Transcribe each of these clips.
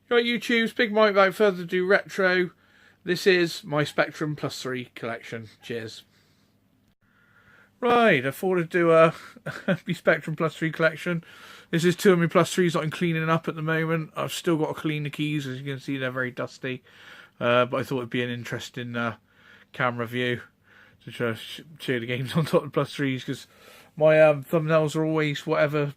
Right, YouTube, Big Mike, without further ado, retro. This is my Spectrum Plus 3 collection. Cheers. Right, I thought I'd do a Spectrum Plus 3 collection. This is two of my Plus 3s that I'm cleaning up at the moment. I've still got to clean the keys, as you can see, they're very dusty. But I thought it'd be an interesting camera view to try to show the games on top of the Plus 3s, because my thumbnails are always whatever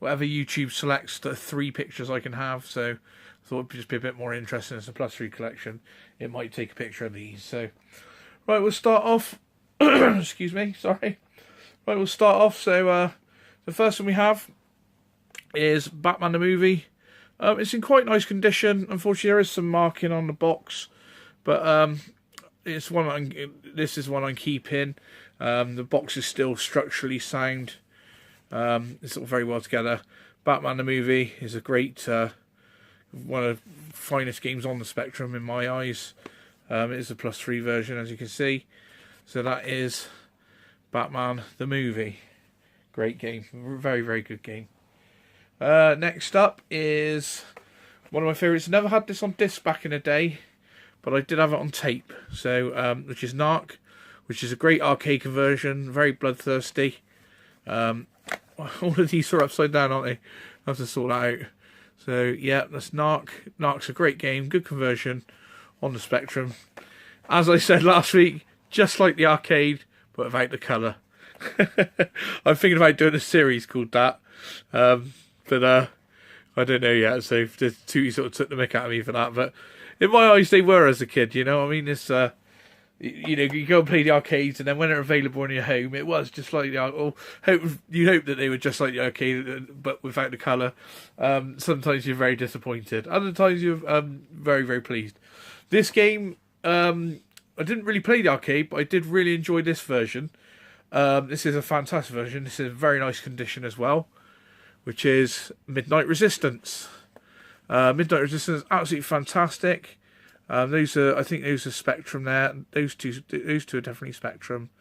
YouTube selects the 3 pictures I can have, so I thought it'd just be a bit more interesting as a Plus 3 collection. It might take a picture of these. So, right, we'll start off. Excuse me, sorry. Right, we'll start off. So, the first one we have is Batman the movie. It's in quite nice condition. Unfortunately, there is some marking on the box, but it's one. This is one I'm keeping. The box is still structurally sound. It's all very well together. Batman the movie is a great, one of the finest games on the Spectrum in my eyes. It is a Plus 3 version, as you can see. So that is Batman the movie. Great game. Very, very good game. Next up is one of my favourites. Never had this on disc back in the day, but I did have it on tape. So, which is Narc, which is a great arcade conversion. Very bloodthirsty. All of these are upside down, aren't they? I have to sort that out. So, yeah, that's Narc. Narc's a great game. Good conversion on the Spectrum. As I said last week, just like the arcade, but without the colour. I'm thinking about doing a series called that. But I don't know yet. So the two sort of took the mick out of me for that. But in my eyes, they were as a kid, you know what I mean? It's... you know, you go and play the arcades, and then when they're available in your home, it was just like the you hope that they were just like the arcade, but without the colour. Sometimes you're very disappointed. Other times you're very, very pleased. This game, I didn't really play the arcade, but I did really enjoy this version. This is a fantastic version. This is in very nice condition as well, which is Midnight Resistance. Midnight Resistance is absolutely fantastic. Those are, I think those are Spectrum there. Those two are definitely Spectrum.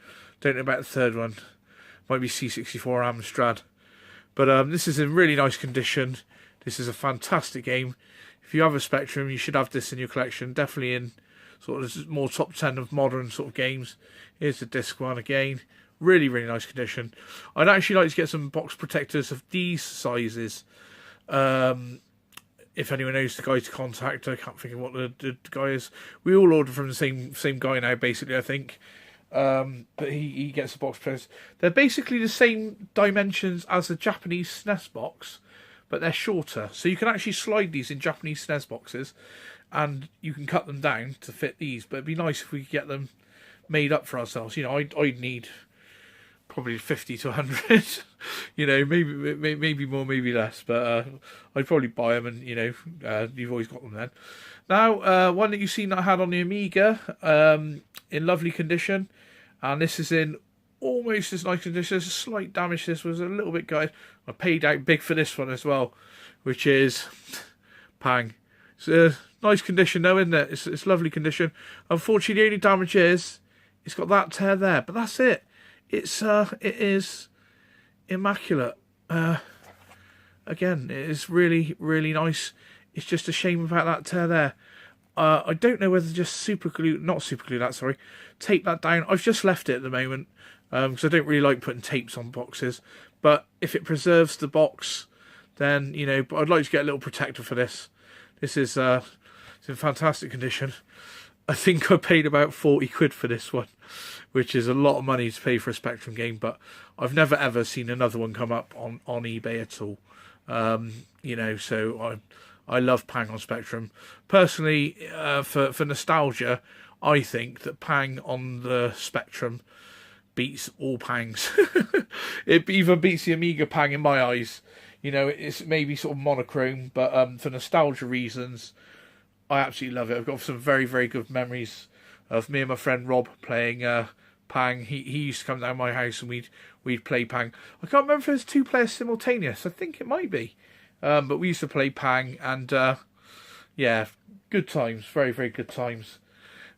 Don't know about the third one. Might be C64 Amstrad. But this is in really nice condition. This is a fantastic game. If you have a Spectrum, you should have this in your collection. Definitely in sort of more top 10 of modern sort of games. Here's the disc one again. Really, really nice condition. I'd actually like to get some box protectors of these sizes. If anyone knows the guy to contact, I can't think of what the guy is. We all order from the same guy now, basically, I think. But he gets the box protectors. They're basically the same dimensions as the Japanese SNES box, but they're shorter. So you can actually slide these in Japanese SNES boxes, and you can cut them down to fit these. But it'd be nice if we could get them made up for ourselves. You know, I'd need probably 50 to 100, you know, maybe more, maybe less, but I'd probably buy them, and you know, you've always got them then. Now, one that you've seen that I had on the Amiga, in lovely condition, and this is in almost as nice condition. There's a slight damage. This was a little bit gutted. I paid out big for this one as well, which is Pang. It's a nice condition though, isn't it? It's lovely condition. Unfortunately, the only damage is it's got that tear there, but that's it. It is immaculate. Again, it is really, really nice. It's just a shame about that tear there. I don't know whether just tape that down. I've just left it at the moment, because I don't really like putting tapes on boxes. But if it preserves the box, then, you know, I'd like to get a little protector for this. This is it's in fantastic condition. I think I paid about 40 quid for this one, which is a lot of money to pay for a Spectrum game, but I've never ever seen another one come up on eBay at all. You know, so I love Pang on Spectrum. Personally, for nostalgia, I think that Pang on the Spectrum beats all Pangs. It even beats the Amiga Pang in my eyes. You know, it's maybe sort of monochrome, but for nostalgia reasons, I absolutely love it. I've got some very, very good memories of me and my friend Rob playing Pang. He used to come down my house and we'd play Pang. I can't remember if it was 2 players simultaneous. I think it might be. But we used to play Pang, and yeah, good times. Very, very good times.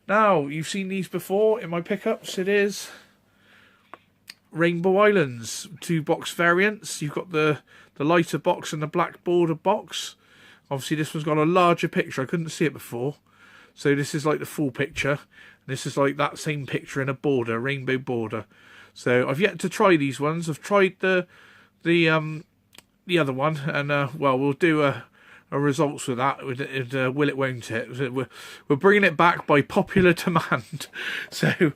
Now, you've seen these before in my pickups. It is Rainbow Islands 2 box variants. You've got the lighter box and the black border box. Obviously, this one's got a larger picture. I couldn't see it before. So this is like the full picture. This is like that same picture in a border, rainbow border. So I've yet to try these ones. I've tried the other one, and well, we'll do a results with that. Will it, won't it? We're bringing it back by popular demand. So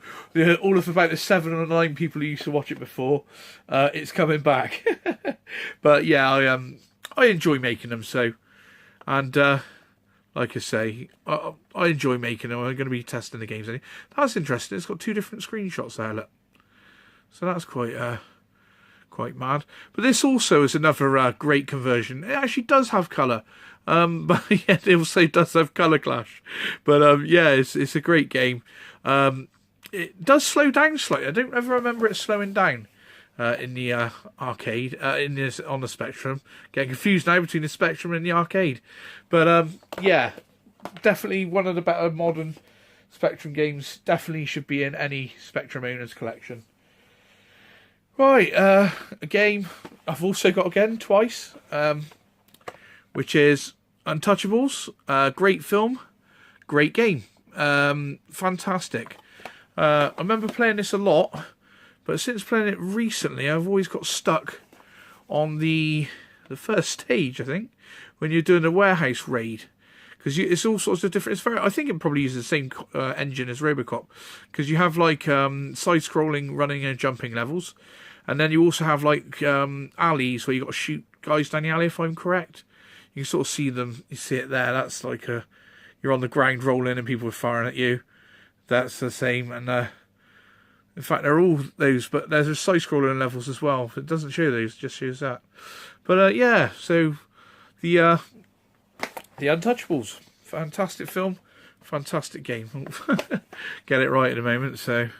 all of about the 7 or 9 people who used to watch it before, it's coming back. But yeah, I enjoy making them. So, and like I say, I enjoy making them. I'm going to be testing the games. That's interesting. It's got 2 different screenshots there. Look. So that's quite mad. But this also is another great conversion. It actually does have colour. But yeah, it also does have colour clash. But yeah, it's a great game. It does slow down slightly. I don't ever remember it slowing down in the arcade, on the Spectrum. Getting confused now between the Spectrum and the arcade. But yeah, definitely one of the better modern Spectrum games. Definitely should be in any Spectrum owner's collection. Right, a game I've also got again twice, which is Untouchables. Great film, great game, fantastic. I remember playing this a lot, but since playing it recently, I've always got stuck on the first stage, I think, when you're doing a warehouse raid. Because it's all sorts of different. It's very. I think it probably uses the same engine as Robocop, because you have like side-scrolling, running and jumping levels, and then you also have like alleys where you got to shoot guys down the alley. If I'm correct, you can sort of see them. You see it there. That's like you're on the ground rolling and people are firing at you. That's the same. And in fact, they're all those, but there's a side-scrolling levels as well. It doesn't show those, it just shows that. But yeah, so the Untouchables, fantastic film, fantastic game. Get it right at the moment, so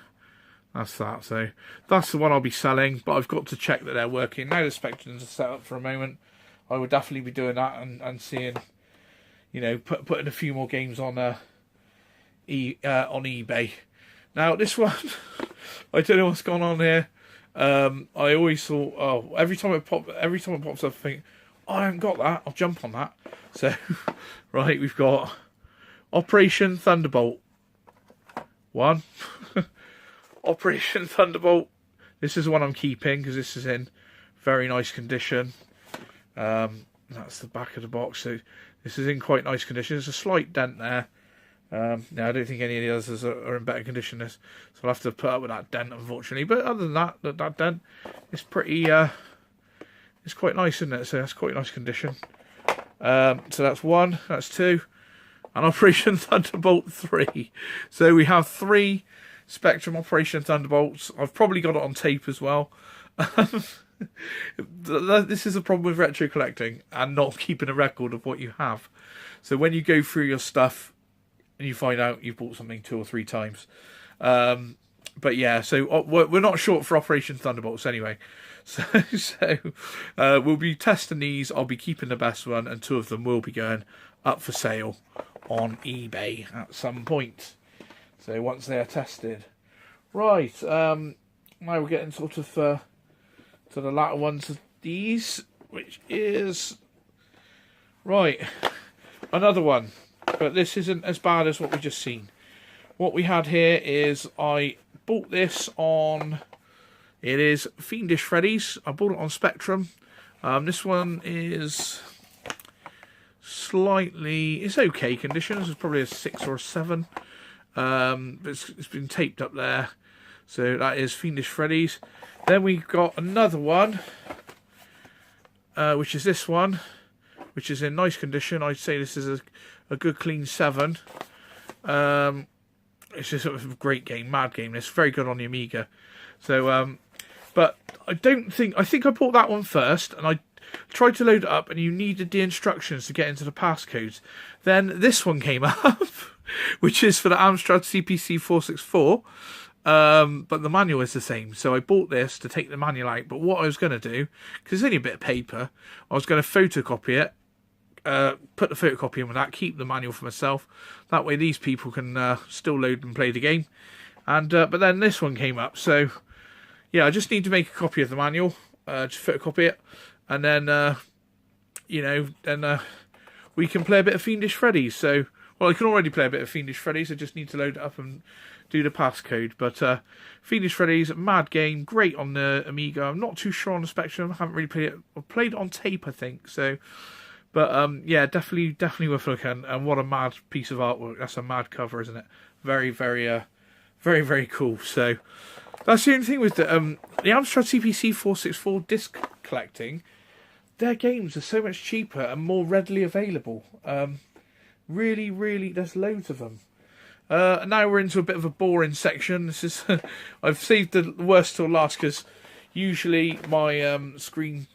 that's that. So that's the one I'll be selling, but I've got to check that they're working. Now the Spectrums are set up for a moment, I would definitely be doing that and seeing, you know, putting a few more games on on eBay. Now this one, I don't know what's gone on here. I always thought, oh, every time it pops up, I think, oh, I haven't got that. I'll jump on that. So, right, we've got Operation Thunderbolt. 1. Operation Thunderbolt. This is the one I'm keeping because this is in very nice condition. That's the back of the box. So this is in quite nice condition. There's a slight dent there. No, I don't think any of the others are in better condition. So I'll have to put up with that dent, unfortunately. But other than that dent is pretty. It's quite nice, isn't it? So that's quite nice condition. So that's 1, that's 2, and Operation Thunderbolt 3. So we have 3 Spectrum Operation Thunderbolts. I've probably got it on tape as well. This is a problem with retro collecting and not keeping a record of what you have. So when you go through your stuff and you find out you've bought something 2 or 3 times. But yeah, so we're not short for Operation Thunderbolts anyway. So we'll be testing these. I'll be keeping the best one, and 2 of them will be going up for sale on eBay at some point. So once they are tested. Right, now we're getting sort of to the latter ones of these, which is... Right, another one. But this isn't as bad as what we just seen. What we had here is I bought this on... It is Fiendish Freddys. I bought it on Spectrum. This one is slightly... It's okay condition. This is probably a 6 or a 7. It's been taped up there. So that is Fiendish Freddys. Then we've got another one, which is this one, which is in nice condition. I'd say this is a good clean 7. It's just sort of a great game, mad game. It's very good on the Amiga. So, but I think I bought that one first, and I tried to load it up, and you needed the instructions to get into the passcodes. Then this one came up, which is for the Amstrad CPC 464. But the manual is the same, so I bought this to take the manual out. But what I was going to do, because it's only a bit of paper, I was going to photocopy it, put the photocopy in with that, keep the manual for myself. That way these people can still load and play the game. And but then this one came up, so yeah, I just need to make a copy of the manual, just photocopy it, and then you know, then we can play a bit of Fiendish Freddys. So, well, I can already play a bit of Fiendish Freddys. I just need to load it up and do the passcode. But Fiendish Freddys, mad game, great on the Amiga. I'm not too sure on the Spectrum. I haven't really played it. I've played it on tape, I think. So, but yeah, definitely worth looking. And what a mad piece of artwork. That's a mad cover, isn't it? Very, very cool. So that's the only thing with the Amstrad CPC 464 disc collecting. Their games are so much cheaper and more readily available. Really, there's loads of them. Now we're into a bit of a boring section. This is I've saved the worst till last because usually my screen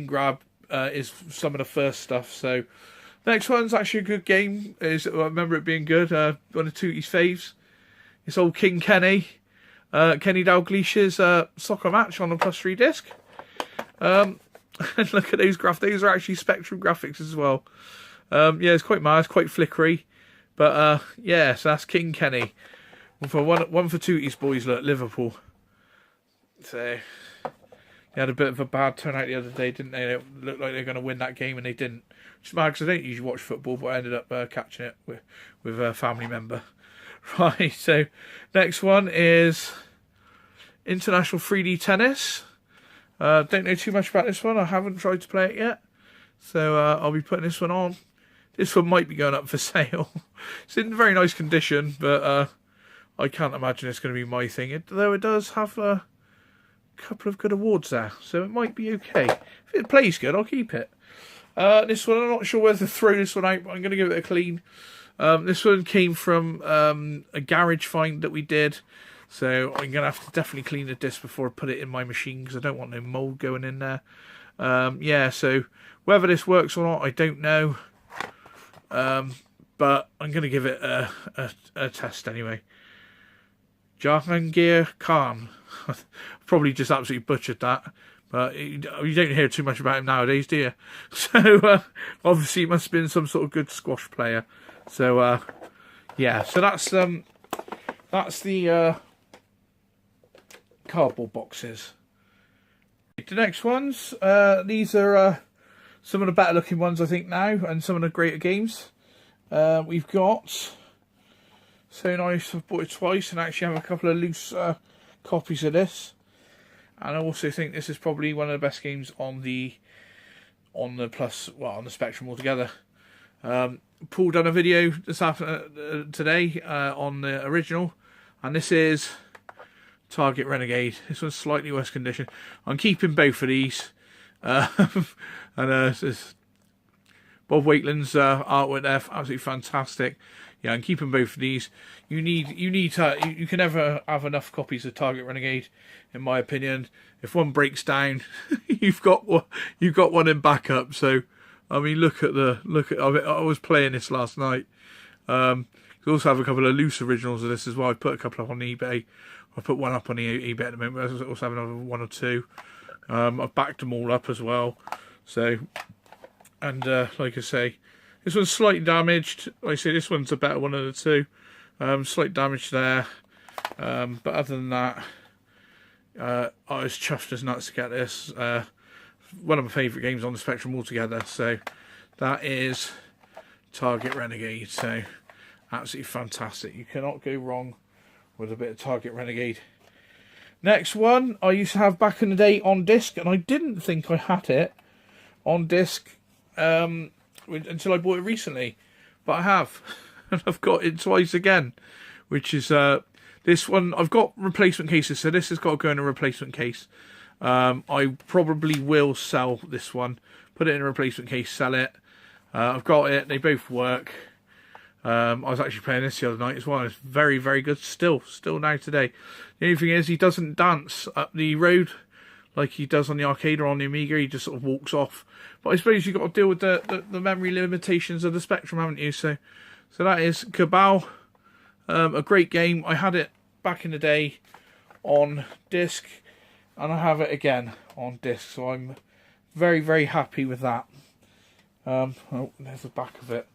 grab is some of the first stuff. So next one's actually a good game. I remember it being good. One of Tootie's faves. It's old King Kenny. Kenny Dalglish's soccer match on the +3 disc. And look at those graphics. Those are actually Spectrum graphics as well. Yeah, it's quite mad. It's quite flickery. But yeah, so that's King Kenny. One for Tootie's boys, look, Liverpool. So they had a bit of a bad turnout the other day, didn't they? It looked like they were going to win that game and they didn't. Which is mad because I don't usually watch football, but I ended up catching it with a family member. Right, so next one is International 3D Tennis. Don't know too much about this one. I haven't tried to play it yet. So I'll be putting this one on. This one might be going up for sale. It's in very nice condition, but I can't imagine it's going to be my thing. Though it does have a couple of good awards there, so it might be okay. If it plays good, I'll keep it. This one, I'm not sure whether to throw this one out, but I'm going to give it a clean. This one came from a garage find that we did. So I'm going to have to definitely clean the disc before I put it in my machine because I don't want no mould going in there. Yeah, so whether this works or not, I don't know. But I'm going to give it a test anyway. Jahangir Khan. Probably just absolutely butchered that. But you don't hear too much about him nowadays, do you? So obviously it must have been some sort of good squash player. So yeah, so that's the cardboard boxes. The next ones, these are some of the better looking ones I think now, and some of the greater games. We've got So Nice. I've bought it twice and actually have a couple of loose copies of this. And I also think this is probably one of the best games on the Spectrum altogether. Paul done a video this afternoon today on the original, and this is Target Renegade. This one's slightly worse condition. I'm keeping both of these, and this is Bob Wakeland's artwork there, absolutely fantastic. Yeah, I'm keeping both of these. You can never have enough copies of Target Renegade, in my opinion. If one breaks down, you've got one in backup. So, I mean, look at. I was playing this last night. You also have a couple of loose originals of this as well. I put a couple up on eBay. I put one up on eBay at the moment. I also have another one or two. I've backed them all up as well. So, and like I say, this one's slightly damaged. Like I say, this one's a better one of the two. Slight damage there. But other than that, I was chuffed as nuts to get this. One of my favourite games on the Spectrum altogether. So that is Target Renegade. So absolutely fantastic. You cannot go wrong with a bit of Target Renegade. Next one I used to have back in the day on disc, and I didn't think I had it on disc until I bought it recently, but I have. And I've got it twice again, which is this one. I've got replacement cases, so this has got to go in a replacement case. I probably will sell this one, put it in a replacement case, sell it. I've got it. They both work. I was actually playing this the other night as well. It's very, very good still now today. The only thing is he doesn't dance up the road like he does on the arcade or on the Amiga. He just sort of walks off. But I suppose you've got to deal with the memory limitations of the Spectrum, haven't you? So that is Cabal. A great game. I had it back in the day on disc, and I have it again on disc. So I'm very, very happy with that. Oh, there's the back of it.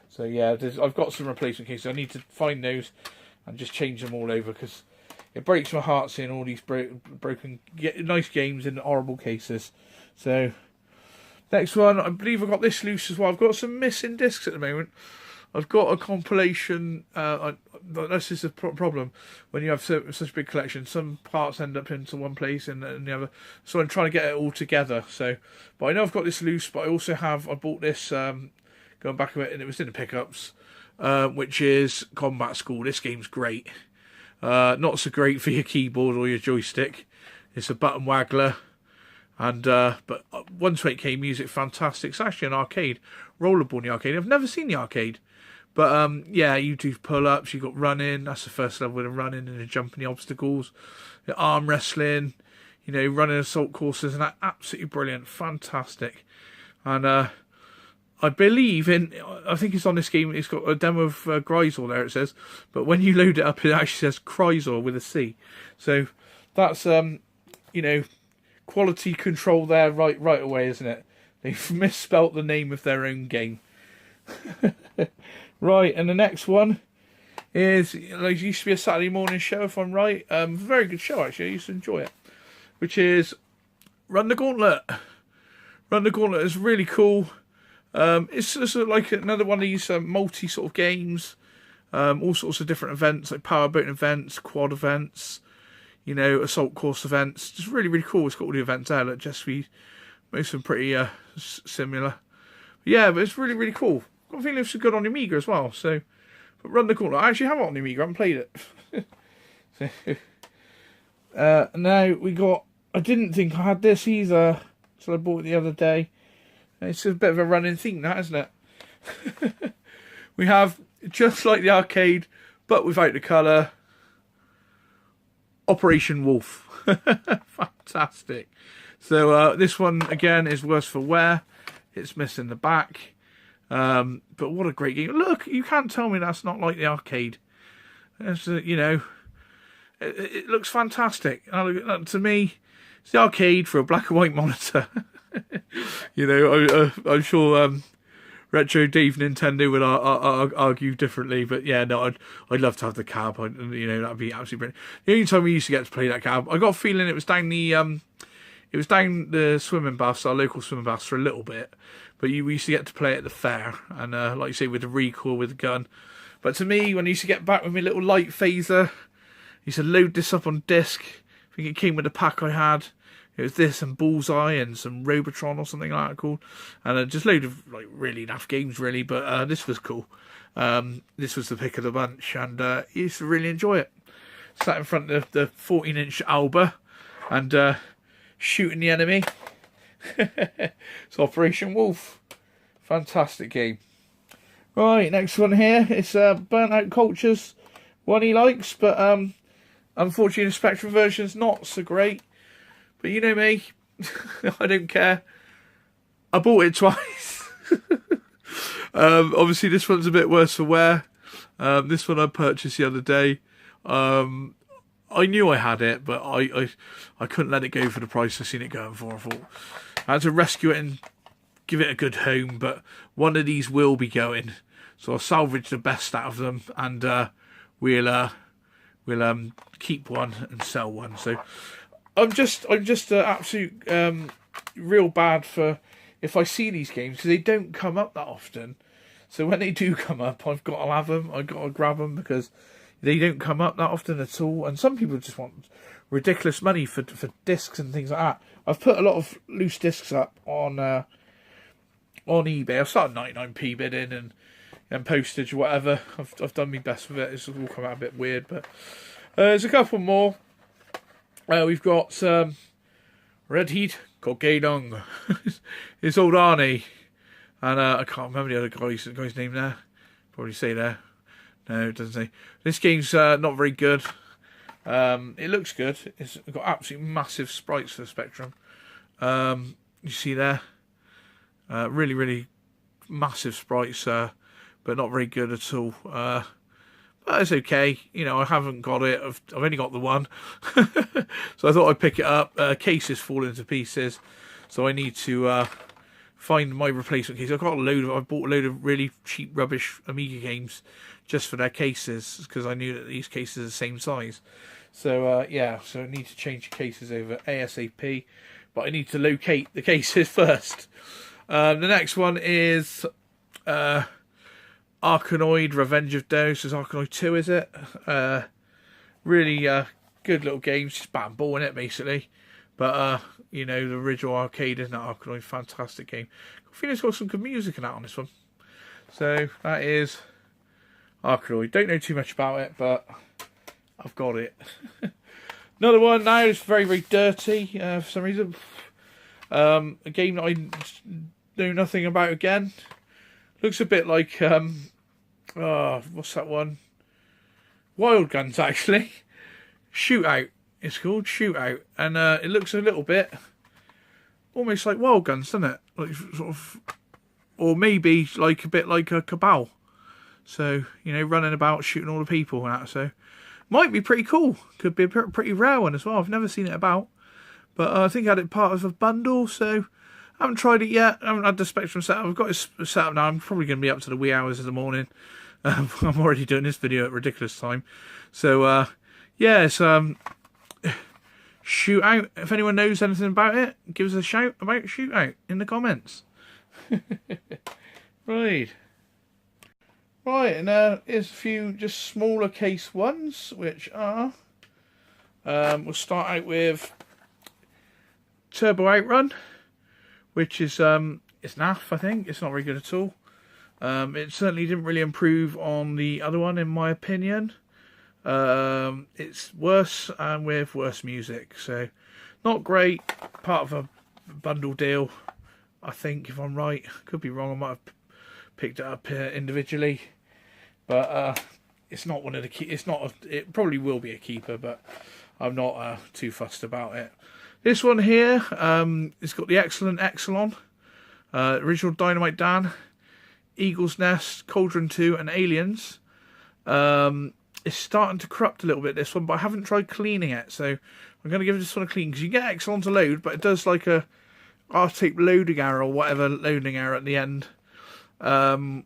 So yeah, I've got some replacement cases. I need to find those and just change them all over, because it breaks my heart seeing all these broken nice games in horrible cases. So, Next one, I believe I got this loose as well. I've got some missing discs at the moment. I've got a compilation. This is a problem when you have such a big collection. Some parts end up into one place and the other. So I'm trying to get it all together. So, but I know I've got this loose. But I also have. I bought this going back a bit, and it was in the pickups, which is Combat School. This game's great. Not so great for your keyboard or your joystick. It's a button waggler. And but 128K music, fantastic. It's actually an arcade, rollerball in the arcade. I've never seen the arcade, but yeah, you do pull-ups, you got running. That's the first level with the running and the jumping the obstacles, the arm wrestling, you know, running assault courses, and that absolutely brilliant, fantastic. And I believe I think it's on this game. It's got a demo of Grisor there. It says, but when you load it up, it actually says Chrysor with a C. So that's you know. Quality control there right away, isn't it? They've misspelt the name of their own game. Right, and the next one is, it used to be a Saturday morning show, if I'm right. Very good show, actually. I used to enjoy it. Which is Run the Gauntlet. Run the Gauntlet is really cool. It's just like another one of these multi sort of games. All sorts of different events, like powerboat events, quad events, you know, assault course events. Just really, really cool. It's got all the events there. Look, just most of them pretty similar. But yeah, but it's really, really cool. Got a feeling it's good on the Amiga as well. So, but Run the Gauntlet. I actually have it on the Amiga. I haven't played it. So, now we got. I didn't think I had this either, so I bought it the other day. It's a bit of a running theme, that, isn't it? We have, just like the arcade, but without the colour, Operation Wolf. Fantastic. So this one again is worse for wear. It's missing the back. But what a great game. Look, you can't tell me that's not like the arcade. It's, you know, it looks fantastic. To me, it's the arcade for a black and white monitor. You know, I'm sure Retro Dave Nintendo would argue differently, but yeah, no, I'd love to have the cab. You know, that'd be absolutely brilliant. The only time we used to get to play that cab, I got a feeling it was down the swimming baths, our local swimming baths, for a little bit. But we used to get to play at the fair, and like you say, with the recoil with the gun. But to me, when I used to get back with my little light phaser, I used to load this up on disc. I think it came with the pack I had. It was this and Bullseye and some Robotron or something like that called. And just a load of like really naff games really, but this was cool. This was the pick of the bunch, and I used to really enjoy it. Sat in front of the 14-inch Alba and shooting the enemy. It's Operation Wolf. Fantastic game. Right, next one here. It's Burnout Cultures. One he likes, but unfortunately the Spectrum version's not so great. But you know me, I don't care. I bought it twice. Obviously this one's a bit worse for wear. This one I purchased the other day. I knew I had it, but I couldn't let it go for the price I've seen it going for. I thought I had to rescue it and give it a good home, but one of these will be going. So I'll salvage the best out of them, and we'll keep one and sell one. So I'm just absolute real bad for if I see these games, because they don't come up that often. So when they do come up, I've got to have them. I've got to grab them because they don't come up that often at all. And some people just want ridiculous money for discs and things like that. I've put a lot of loose discs up on eBay. I've started 99p bidding and postage or whatever. I've done my best with it. It's all come out a bit weird, but there's a couple more. We've got Red Heat Kokedong. It's old Arnie, and I can't remember the other guy's name there. Probably say there. No, it doesn't say. This game's not very good. It looks good. It's got absolutely massive sprites for the Spectrum. You see there, really, really massive sprites, but not very good at all. But it's okay. You know, I haven't got it. I've only got the one. So I thought I'd pick it up. Case is falling to pieces. So I need to find my replacement case. I bought a load of really cheap rubbish Amiga games just for their cases, because I knew that these cases are the same size. So yeah, so I need to change the cases over ASAP. But I need to locate the cases first. The next one is Arkanoid, Revenge of Dos. It's Arkanoid 2, is it? Really good little game. It's just bat and ball in it, basically. But, you know, the original arcade, isn't it? Arkanoid, fantastic game. I feel it's got some good music in that on this one. So, that is Arkanoid. Don't know too much about it, but I've got it. Another one now is very, very dirty for some reason. A game that I know nothing about again. Looks a bit like, what's that one? Wild Guns, actually. Shootout. It's called Shootout. And it looks a little bit almost like Wild Guns, doesn't it? Like sort of, or maybe like a bit like a Cabal. So, you know, running about shooting all the people and that. So, might be pretty cool. Could be a pretty rare one as well. I've never seen it about. But I think I had it part of a bundle, so I haven't tried it yet. I haven't had the Spectrum set up. I've got it set up now. I'm probably going to be up to the wee hours of the morning. I'm already doing this video at ridiculous time. So, yeah, it's Shootout. If anyone knows anything about it, give us a shout about Shootout in the comments. Right. Right, and here's a few just smaller case ones, which are... we'll start out with Turbo Outrun, which is it's naff, I think. It's not very good at all. It certainly didn't really improve on the other one, in my opinion. It's worse and with worse music, so not great. Part of a bundle deal, I think, if I'm right. Could be wrong. I might have picked it up individually, but it's not one of the key. It's not. It probably will be a keeper, but I'm not too fussed about it. This one here, it's got the excellent Exelon, original Dynamite Dan, Eagle's Nest, Cauldron 2, and Aliens. It's starting to corrupt a little bit, this one, but I haven't tried cleaning it, so I'm going to give this one a clean, because you get Exelon to load, but it does like a R-type loading error or whatever loading error at the end. So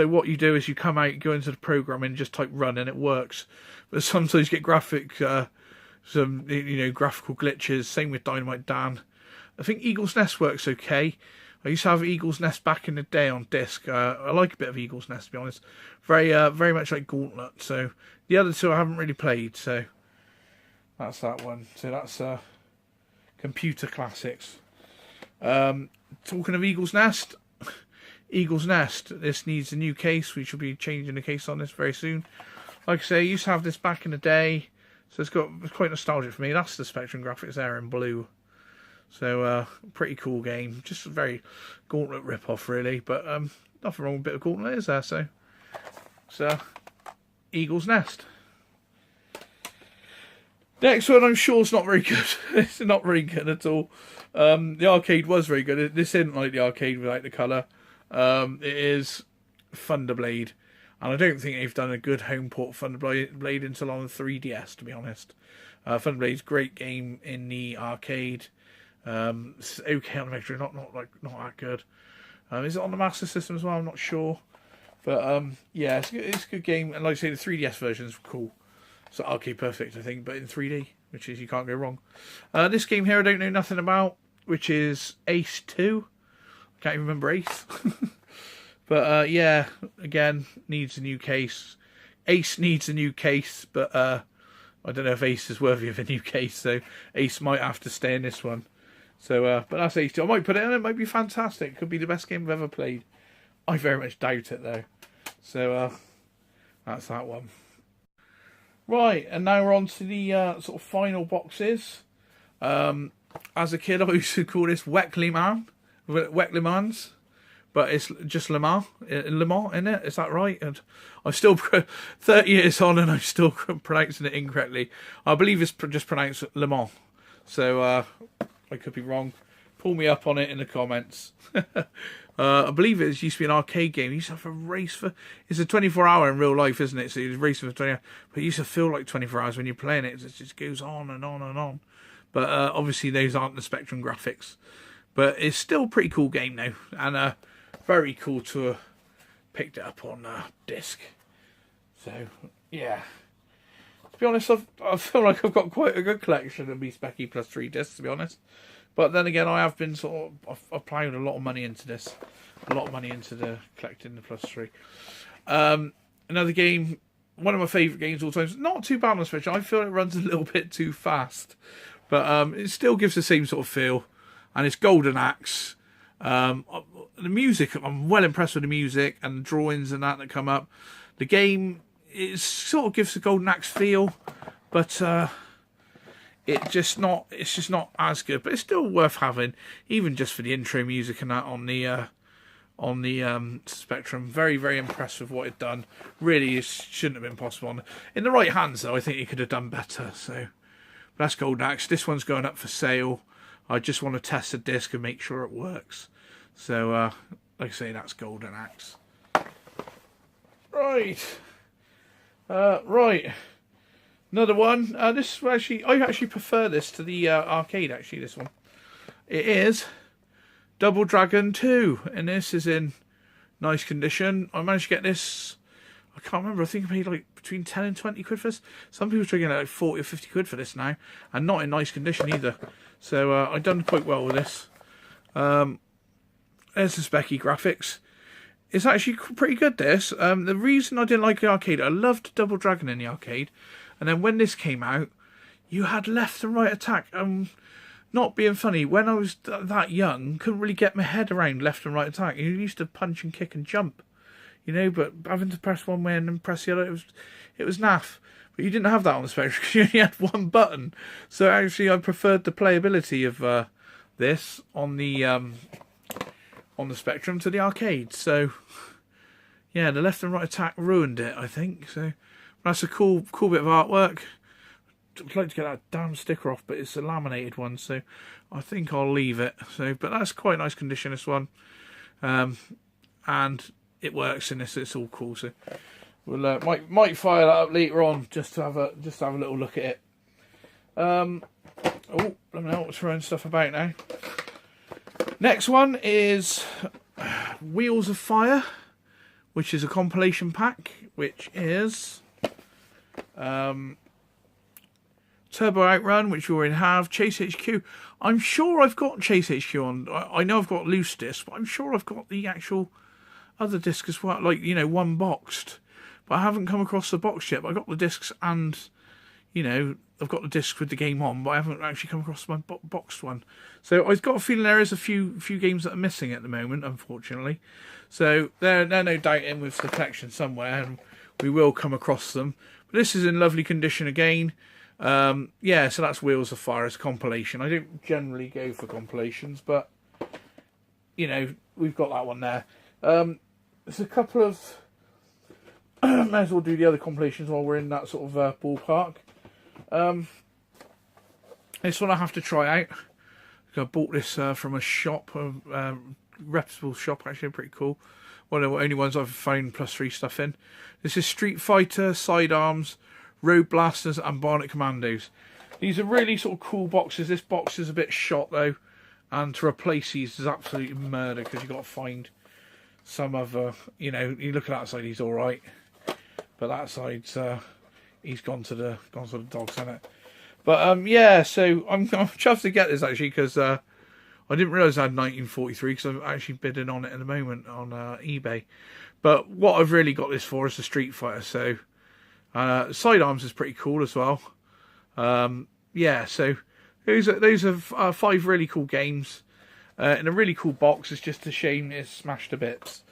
what you do is you come out, go into the program and just type run and it works. But sometimes you get graphical glitches. Same with Dynamite Dan. I think Eagle's Nest works okay. I used to have Eagle's Nest back in the day on disc. I like a bit of Eagle's Nest, to be honest. Very much like Gauntlet. So the other two I haven't really played. So that's that one. So that's computer classics. Talking of Eagle's Nest. Eagle's Nest. This needs a new case. We should be changing the case on this very soon. Like I say, I used to have this back in the day. So it's quite nostalgic for me. That's the Spectrum graphics there in blue. So, pretty cool game. Just a very Gauntlet rip-off, really. But nothing wrong with a bit of Gauntlet, is there? So Eagle's Nest. Next one, I'm sure is not very good. It's not very good at all. The arcade was very good. This isn't like the arcade without the colour. It is Thunderblade. And I don't think they've done a good home port Thunderblade until on the 3DS, to be honest. Thunderblade's a great game in the arcade. It's okay on the Mega Drive, not that good. Is it on the Master System as well? I'm not sure. But yeah, it's a good game. And like I say, the 3DS version is cool. So arcade perfect, I think, but in 3D, which is you can't go wrong. This game here I don't know nothing about, which is Ace 2. I can't even remember Ace. But yeah, again, needs a new case. Ace needs a new case, but I don't know if Ace is worthy of a new case, so Ace might have to stay in this one. So, but that's Ace 2. I might put it in, it might be fantastic. Could be the best game I've ever played. I very much doubt it, though. So, that's that one. Right, and now we're on to the sort of final boxes. As a kid, I used to call this Weckleman. Wecklemans. But it's just Lamar, isn't it? Is that right? And I'm still 30 years on, and I'm still pronouncing it incorrectly. I believe it's just pronounced Lamar. So I could be wrong. Pull me up on it in the comments. I believe it used to be an arcade game. You used to have a race for. It's a 24-hour in real life, isn't it? So you're racing for 20 hours. But it used to feel like 24 hours when you're playing it. It just goes on and on and on. But obviously those aren't the Spectrum graphics. But it's still a pretty cool game now, and very cool to have picked it up on disc. So, yeah. To be honest, I feel like I've got quite a good collection of these Specky plus 3 discs, to be honest. But then again, I have been I've ploughed a lot of money into this, a lot of money into the collecting the +3. Another game, one of my favourite games of all time. Not too bad on the Switch. I feel it runs a little bit too fast, but it still gives the same sort of feel. And it's Golden Axe. The music, I'm well impressed with the music and the drawings and that come up. The game, it sort of gives the Golden Axe feel, but it's just not as good. But it's still worth having, even just for the intro music and that on the Spectrum. Very, very impressed with what it done. Really, it shouldn't have been possible. In the right hands, though, I think it could have done better. So, but that's Golden Axe. This one's going up for sale. I just want to test the disc and make sure it works. So, like I say, that's Golden Axe. Right. Right. Another one. This actually, I actually prefer this to the arcade, actually, this one. It is Double Dragon 2, and this is in nice condition. I managed to get this, I can't remember, I think I paid like between 10 and 20 quid for this. Some people are taking like 40 or 50 quid for this now, and not in nice condition either. So I've done quite well with this. There's the specky graphics. It's actually pretty good, this. The reason I didn't like the arcade, I loved Double Dragon in the arcade, and then when this came out, you had left and right attack. Not being funny, when I was that young, couldn't really get my head around left and right attack. You used to punch and kick and jump, you know, but having to press one way and then press the other, it was naff. But you didn't have that on the Spectrum because you only had one button. So actually, I preferred the playability of this on the Spectrum to the arcade. So yeah, the left and right attack ruined it, I think. So that's a cool bit of artwork. I'd like to get that damn sticker off, but it's a laminated one, so I think I'll leave it. So, but that's quite nice condition, this one, and it works in this. It's all cool. So we'll might fire that up later on just to have a little look at it. Oh, let me know what's throwing stuff about now. Next one is Wheels of Fire, which is a compilation pack, which is Turbo Outrun, which we already have, Chase HQ. I'm sure I've got Chase HQ on. I know I've got loose discs, but I'm sure I've got the actual other disc as well, like, you know, one boxed. But I haven't come across the box yet. But I got the discs and, you know, I've got the disc with the game on, but I haven't actually come across my boxed one. So I've got a feeling there is a few games that are missing at the moment, unfortunately. So they're no doubt in with the collection somewhere, and we will come across them. But this is in lovely condition again. Yeah, so that's Wheels of Fire as a compilation. I don't generally go for compilations, but, you know, we've got that one there. There's a couple of... May as well do the other compilations while we're in that sort of ballpark. This one I have to try out. I bought this from a shop, a reputable shop, actually, pretty cool. One of the only ones I've found +3 stuff in. This is Street Fighter, Sidearms, Road Blasters and Barnet Commandos. These are really sort of cool boxes. This box is a bit shot though, and to replace these is absolutely murder because you've got to find some other, you know, you look at that side, he's alright, but that side's he's gone to the dogs, hasn't it? But yeah, so I'm chuffed to get this actually because I didn't realise I had 1943 because I'm actually bidding on it at the moment on eBay. But what I've really got this for is the Street Fighter, so Sidearms is pretty cool as well. Yeah, so those are 5 really cool games in a really cool box. It's just a shame it's smashed to bits.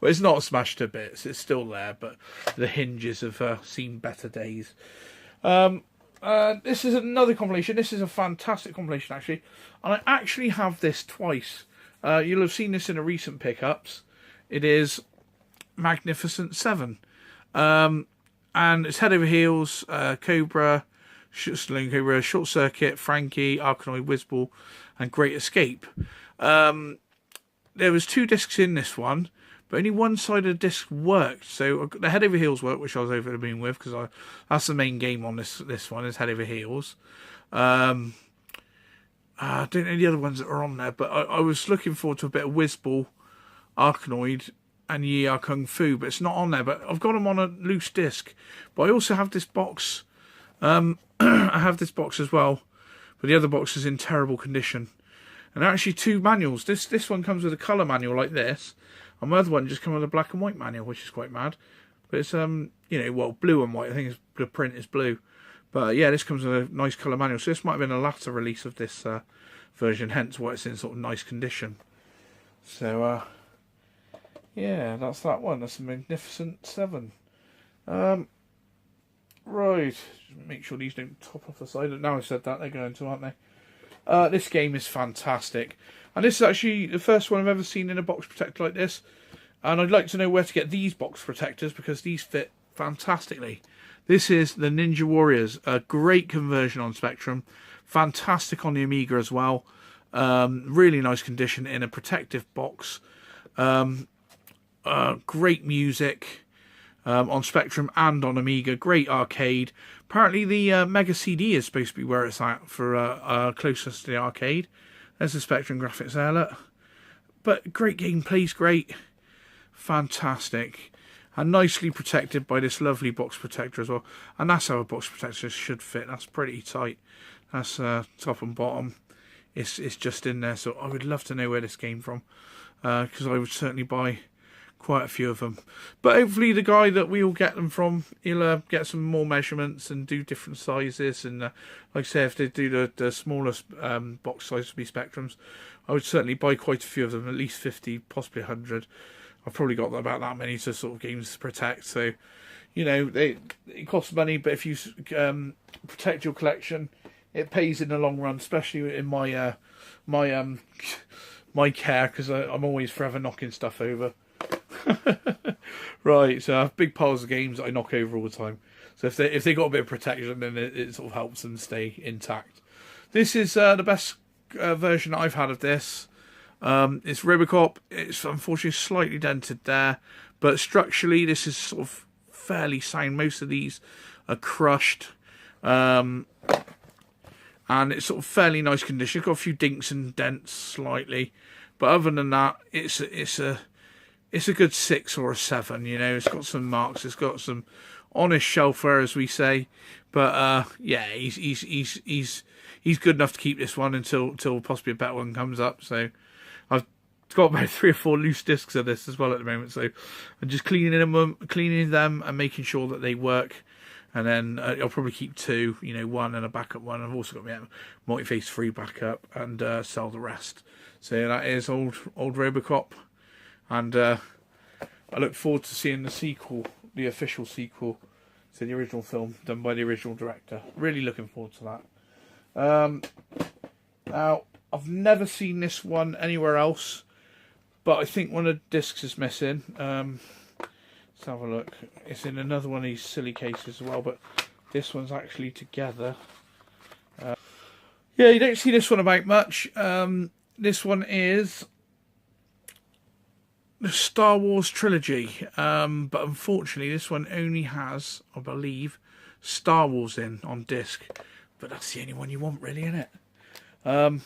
Well, it's not smashed to bits, it's still there, but the hinges have seen better days. This is another compilation. This is a fantastic compilation actually, and I actually have this twice. You'll have seen this in the recent pickups. It is Magnificent 7. And it's Head Over Heels, Cobra, Cobra, Short Circuit, Frankie, Arkanoid, Whizball, and Great Escape. There was 2 discs in this one, but only one side of the disc worked. So the Head Over Heels worked, which I was over the moon with, because that's the main game on this one, is Head Over Heels. I don't know the other ones that are on there, but I was looking forward to a bit of Whizball, Arkanoid, and Yi Are Kung Fu, but it's not on there. But I've got them on a loose disc. But I also have this box. I have this box as well but the other box is in terrible condition. And actually 2 manuals. This one comes with a colour manual like this, and my other one just comes with a black and white manual, which is quite mad. But it's you know, well, blue and white. I think the print is blue. But yeah, this comes with a nice colour manual. So this might have been a latter release of this version, hence why it's in sort of nice condition. So yeah, that's that one. That's a Magnificent 7. Right, just make sure these don't top off the side. Now I've said that, they're going to, aren't they? This game is fantastic. And this is actually the first one I've ever seen in a box protector like this. And I'd like to know where to get these box protectors, because these fit fantastically. This is the Ninja Warriors, a great conversion on Spectrum. Fantastic on the Amiga as well. Really nice condition in a protective box. Great music. On Spectrum and on Amiga, great arcade. Apparently the Mega CD is supposed to be where it's at for closest to the arcade. There's the Spectrum graphics there, look. But great game, plays great. Fantastic. And nicely protected by this lovely box protector as well. And that's how a box protector should fit. That's pretty tight. That's top and bottom. It's just in there. So I would love to know where this came from. Because I would certainly buy quite a few of them, but hopefully the guy that we all get them from, he'll get some more measurements and do different sizes. And like I say, if they do the smallest box size to be Spectrums, I would certainly buy quite a few of them, at least 50, possibly 100. I've probably got about that many to sort of games to protect. So, you know, it costs money, but if you protect your collection, it pays in the long run, especially in my my care, because I'm always forever knocking stuff over. Right, so I have big piles of games that I knock over all the time. So if they got a bit of protection, then it sort of helps them stay intact. This is the best version I've had of this. It's Robocop. It's unfortunately slightly dented there, but structurally this is sort of fairly sound. Most of these are crushed, and it's sort of fairly nice condition. It's got a few dinks and dents slightly, but other than that, it's a good 6 or a 7, you know. It's got some marks. It's got some honest shelfware, as we say. But yeah, he's good enough to keep this one until possibly a better one comes up. So I've got about 3 or 4 loose discs of this as well at the moment. So I'm just cleaning them and making sure that they work. And then I'll probably keep 2, you know, 1 and a backup one. I've also got my multi-face 3 backup and sell the rest. So that is old Robocop. And I look forward to seeing the sequel, the official sequel to the original film done by the original director. Really looking forward to that. Now, I've never seen this one anywhere else, but I think one of the discs is missing. Let's have a look. It's in another one of these silly cases as well, but this one's actually together. Yeah, you don't see this one about much. This one is the Star Wars trilogy, but unfortunately this one only has, I believe, Star Wars on disc, but that's the only one you want, really, isn't it?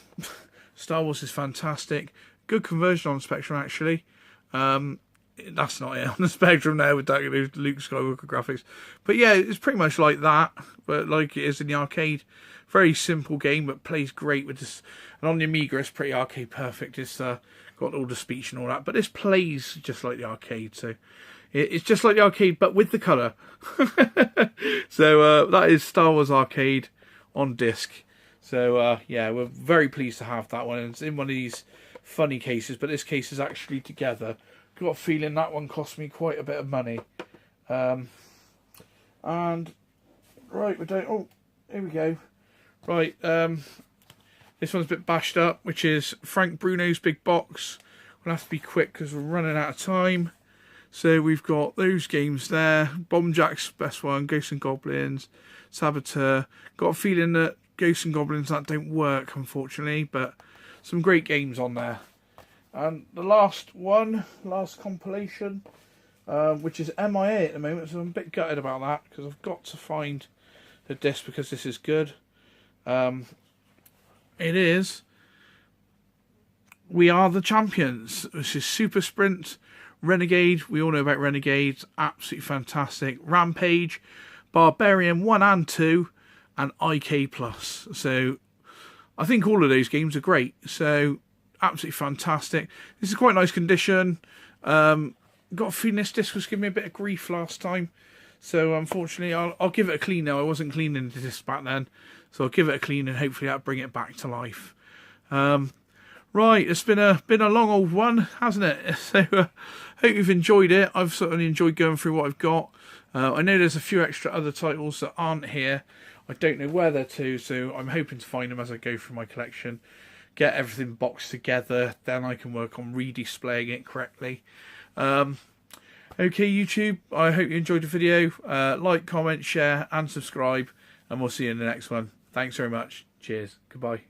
Star Wars is fantastic. Good conversion on Spectrum, actually. That's not it on the Spectrum now with that Luke Skywalker graphics, but yeah, it's pretty much like that, but like it is in the arcade. Very simple game, but plays great with this. And on the Amiga, it's pretty arcade perfect. It's got all the speech and all that, but this plays just like the arcade. So it's just like the arcade, but with the colour. So that is Star Wars Arcade on disc. So yeah, we're very pleased to have that one. It's in one of these funny cases, but this case is actually together. Got a feeling that one cost me quite a bit of money. And right, we don't. Oh, here we go. Right, this one's a bit bashed up, which is Frank Bruno's big box. We'll have to be quick because we're running out of time. So we've got those games there. Bomb Jack's best one, Ghosts and Goblins, Saboteur. Got a feeling that Ghosts and Goblins, that don't work, unfortunately, but some great games on there. And the last one, last compilation, which is MIA at the moment, so I'm a bit gutted about that because I've got to find the disc because this is good. It is We Are the Champions. This is Super Sprint, Renegade. We all know about Renegade. Absolutely fantastic. Rampage, Barbarian 1 and 2, and IK+. So I think all of those games are great. So absolutely fantastic. This is quite nice condition. Got a feeling this disc was giving me a bit of grief last time. So unfortunately, I'll give it a clean now. I wasn't cleaning the disc back then. So I'll give it a clean and hopefully that'll bring it back to life. Right, it's been a long old one, hasn't it? So hope you've enjoyed it. I've certainly enjoyed going through what I've got. I know there's a few extra other titles that aren't here. I don't know where they're to, so I'm hoping to find them as I go through my collection. Get everything boxed together, then I can work on redisplaying it correctly. Okay, YouTube, I hope you enjoyed the video. Like, comment, share, and subscribe, and we'll see you in the next one. Thanks very much. Cheers. Goodbye.